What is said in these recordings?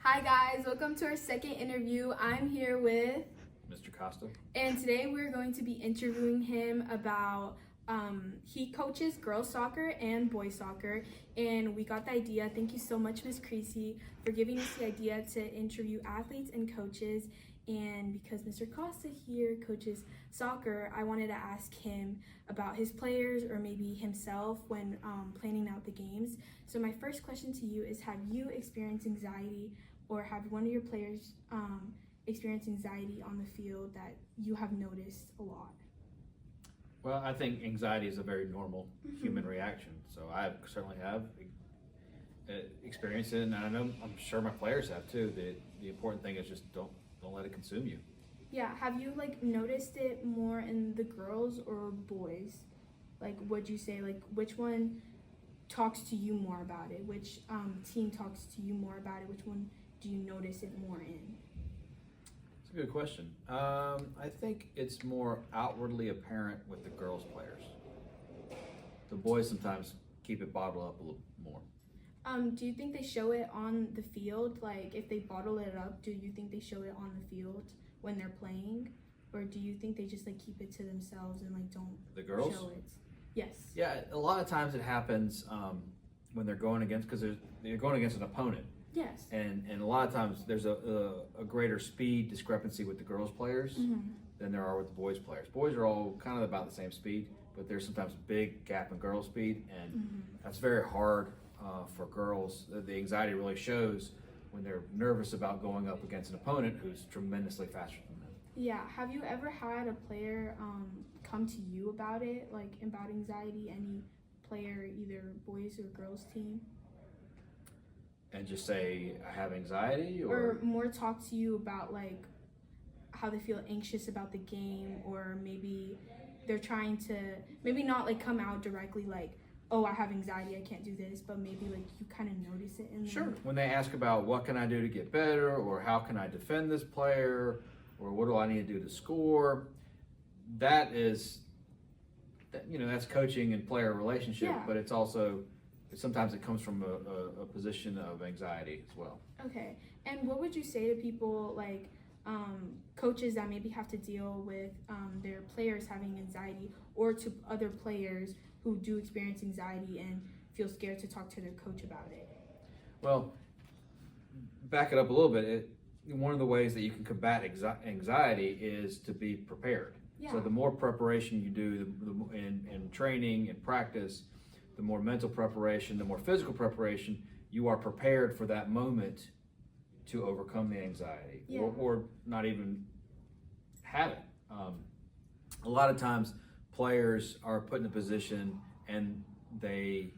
Hi guys, welcome to our second interview. I'm here with Mr. Costa. and today we're going to be interviewing him about he coaches girls soccer and boys soccer, and we got the idea. Thank you so much, Miss Creasy, for giving us the idea to interview athletes and coaches. And because Mr. Costa here coaches soccer, I wanted to ask him about his players or maybe himself when planning out the games. So my first question to you is, have you experienced anxiety or have one of your players experienced anxiety on the field that you have noticed a lot? Well, I think anxiety is a very normal human reaction. So I certainly have experienced it, and I'm sure my players have too. The important thing is just don't let it consume you. Yeah, have you noticed it more in the girls or boys? Would you say which one talks to you more about it? Which team talks to you more about it? Which one do you notice it more in? It's a good question. I think it's more outwardly apparent with the girls players. The boys sometimes keep it bottled up a little more. Do you think they show it on the field? If they bottle it up, do you think they show it on the field when they're playing? Or do you think they just keep it to themselves and don't The girls? show it? Yes. Yeah, a lot of times it happens when they're going against, because they're going against an opponent. Yes. And a lot of times there's a greater speed discrepancy with the girls players than there are with the boys players. Boys are all kind of about the same speed, but there's sometimes a big gap in girls speed, and that's very hard for girls. The anxiety really shows when they're nervous about going up against an opponent who's tremendously faster than them. Yeah. Have you ever had a player come to you about it, about anxiety? Any player, either boys or girls team? And just say, I have anxiety? Or more talk to you about how they feel anxious about the game, or maybe they're trying to, maybe not come out directly oh, I have anxiety, I can't do this, but maybe you kind of notice it in Sure. them. When they ask about what can I do to get better, or how can I defend this player, or what do I need to do to score, that's coaching and player relationship, Yeah. but it's also, sometimes it comes from a position of anxiety as well. Okay. And what would you say to people coaches that maybe have to deal with their players having anxiety, or to other players who do experience anxiety and feel scared to talk to their coach about it? Well, back it up a little bit. One of the ways that you can combat anxiety is to be prepared. Yeah. So the more preparation you do in training and practice, the more mental preparation, the more physical preparation, you are prepared for that moment to overcome the anxiety, Yeah. or not even have it. A lot of times players are put in a position and they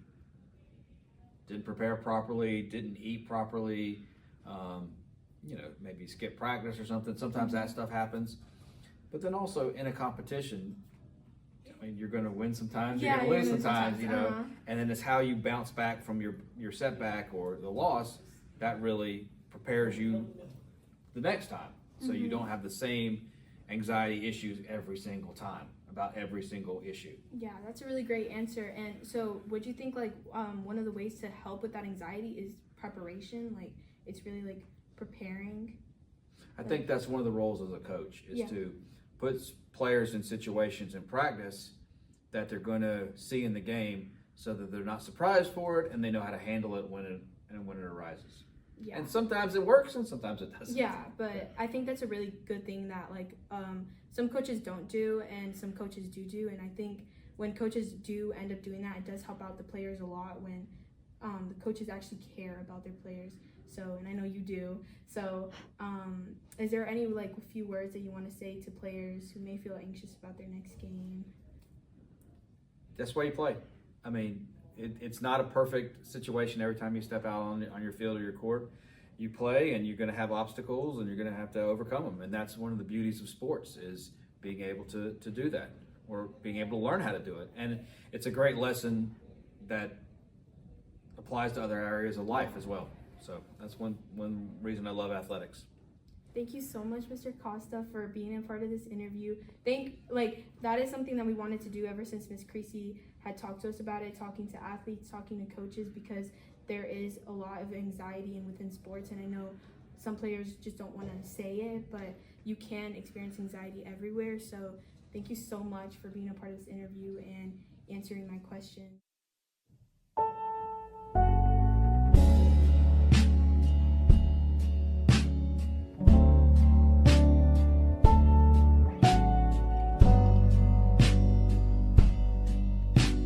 didn't prepare properly, didn't eat properly, maybe skip practice or something. Sometimes that stuff happens. But then also in a competition, you're going to win sometimes, you're going to lose sometimes, and then it's how you bounce back from your setback or the loss that really prepares you the next time. So you don't have the same anxiety issues every single time about every single issue. Yeah, that's a really great answer. And so would you think one of the ways to help with that anxiety is preparation? It's really preparing? I think that's one of the roles as a coach, is to put players in situations in practice that they're going to see in the game, so that they're not surprised for it and they know how to handle it when it arises. Yeah. And sometimes it works and sometimes it doesn't. Yeah, but I think that's a really good thing that some coaches don't do and some coaches do. And I think when coaches do end up doing that, it does help out the players a lot when the coaches actually care about their players. So, and I know you do. So, is there any few words that you want to say to players who may feel anxious about their next game? That's why you play. I mean, it's not a perfect situation every time you step out on your field or your court. You play, and you're going to have obstacles, and you're going to have to overcome them. And that's one of the beauties of sports, is being able to do that, or being able to learn how to do it. And it's a great lesson that applies to other areas of life as well. So that's one reason I love athletics. Thank you so much, Mr. Costa, for being a part of this interview. That is something that we wanted to do ever since Miss Creasy had talked to us about it, talking to athletes, talking to coaches, because there is a lot of anxiety within sports, and I know some players just don't want to say it, but you can experience anxiety everywhere. So thank you so much for being a part of this interview and answering my question.